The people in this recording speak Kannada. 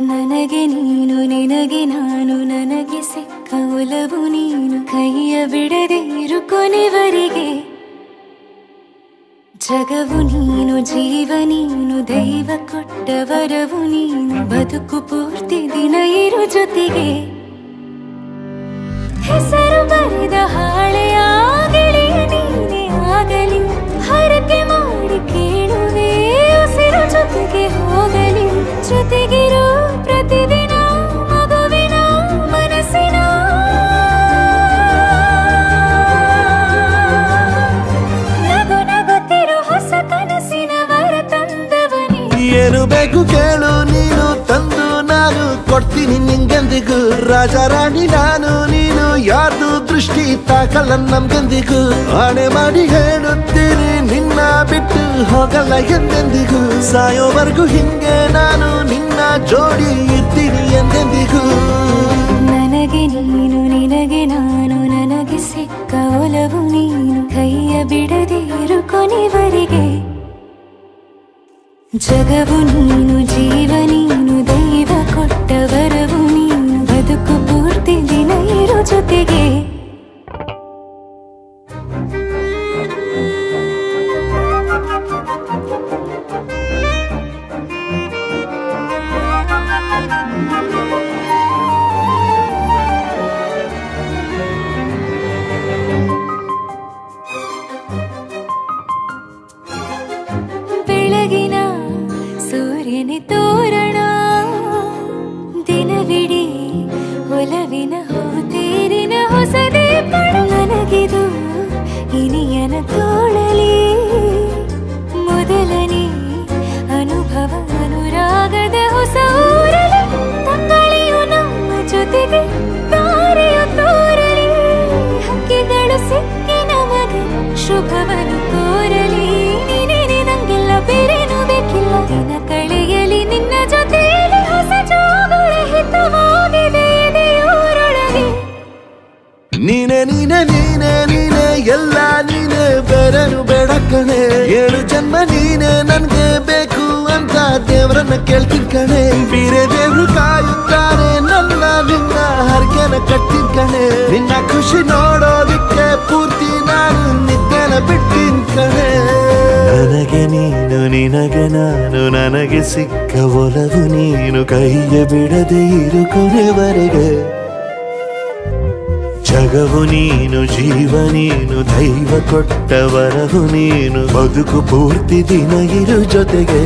ನನಗೆ ನೀನು ನಿನಗೆ ನಾನು ನನಗೆ ಸಿಕ್ಕ ಒಲವು ನೀನು ಕೈಯ ಬಿಡದೆ ಇರು ಕೊನೆವರೆಗೆ ಜಗವು ನೀನು ಜೀವ ನೀನು ದೈವ ಕೊಟ್ಟ ವರವು ನೀನು ಬದುಕು ಪೂರ್ತಿ ದಿನ ಇರು ಜೊತೆಗೆ ಹೆಸರು ಬರೆದ ಹಾಳೆಯ ಗೆಳೆಯ ನೀನೇ ಆಗಲಿ ಹರಕೆ ಮಾಡಿ ಕೇಳುವೆ ಉಸಿರು ಜೊತೆಗೆ ಹೋಗಲಿ ಜೊತೆಗಿರು ಪ್ರತಿದಿನ ಮಗುವಿನ ಮನಸ್ಸಿನ ನಗು ನಗುತ್ತಿರು ಹೊಸ ಕನಸಿನ ವರ ತಂದವನೇ ಏನು ಬೇಕು ಕೇಳು ನೀನು ತಂದು ನಾನು ಕೊಡ್ತೀನಿ ನಿಂಗೆಂದಿಗೂ ರಾಜ ರಾಣಿ ನಾನು ನೀನು ಯಾರ್ದು ದೃಷ್ಟಿ ತಾಕಲ್ಲ ನಮ್ಗೆಂದಿಗೂ ಆಣೆ ಮಾಡಿ ಹೇಳುತ್ತೀನಿ ನಿನ್ನ ಬಿಟ್ಟು ಹೋಗಲ್ಲ ಎಂದೆಂದಿಗೂ ಸಾಯೋವರೆಗೂ ಹಿಂಗೆ ನಾನು ನಿನ್ನ ಜೋಡಿ ಇರ್ತೀನಿ ಎಂದೆಂದಿಗೂ ನನಗೆ ನೀನು ನಿನಗೆ ನಾನು ನನಗೆ ಸಿಕ್ಕ ಒಲವು ನೀನು ಕೈಯ ಬಿಡದೆ ಇರು ಕೊನೆವರೆಗೆ ಜಗವು ನೀನು ಜೀವ ನೀನು ದೈವ ಕೊಟ್ಟ ವರವು ನೀನು ಬದುಕು ಪೂರ್ತಿ ದಿನ ಇರು ಜೊತೆಗೆ ಬೆಳಗಿನ ಸೂರ್ಯನ ತೋರಣ ದಿನವಿಡೀ ಒಲವಿನ ಹೋತೇರಿನ ಹೊಸದೇ ಪಡ ನನಗಿದು ಇನಿಯನ ತೋಳಲಿ ಮೊದಲನೇ ಅನುಭವ ಅನುರಾಗದ ಹೊಸ ಊರಲಿ ತಂಗಳಿಯು ನಮ್ಮ ಜೊತೆಗೆ ತಾರೆಯು ತೋರಲಿ ಹಕ್ಕಿಗಳು ಸಿಕ್ಕಿ ನಮಗೆ ಶುಭವನ್ನು ಕೋರಲಿ ನೀನೇ ನಂಗೆಲ್ಲ ಬೇರೇನು ಬೇಕಿಲ್ಲ ದಿನ ಕಳೆಯಲಿ ನಿನ್ನ ಜೊತೆಯಲ್ಲಿ ಹೊಸ ಜೋಗುಳ ಹಿತವಾಗಿದೆ ಎದೆಯೂರೊಳಗೆ ನೀನೆ ನೀನೆ ನೀನೆ ನೀನೆ ಎಲ್ಲ ನೀನೆ ಬೇರೆನು ಬೇಡ ಕಣೆ ಏಳು ಜನ್ಮ ನೀನೆ ನನ್ಗೆ ಬೇಕು ಅಂತ ದೇವರನ್ನ ಕೇಳ್ತೀನಿ ಕಣೆ ಬೇರೆ ದೇವ್ರು ಕಾಯುತ್ತಾರೆ ನನ್ನ ನಿನ್ನ ಹರಕೆನ ಕಟ್ಟಿನ ಕಣೆ ನಿನ್ನ ಖುಷಿ ನೋಡೋದಿಕ್ಕೆ ಪೂರ್ತಿ ನಾನು ನಿದ್ದೆನ ಬಿಟ್ಟಿನ ಕಣೆ ನನಗೆ ನೀನು ನಿನಗೆ ನಾನು ನನಗೆ ಸಿಕ್ಕ ಒಲವು ನೀನು ಕೈಯ ಬಿಡದೆ ಇರು ಕೊನೆವರೆಗೆ ಜಗವು ನೀನು ಜೀವ ನೀನು ದೈವ ಕೊಟ್ಟ ವರವು ನೀನು ಬದುಕು ಪೂರ್ತಿ ದಿನ ಇರು ಜೊತೆಗೆ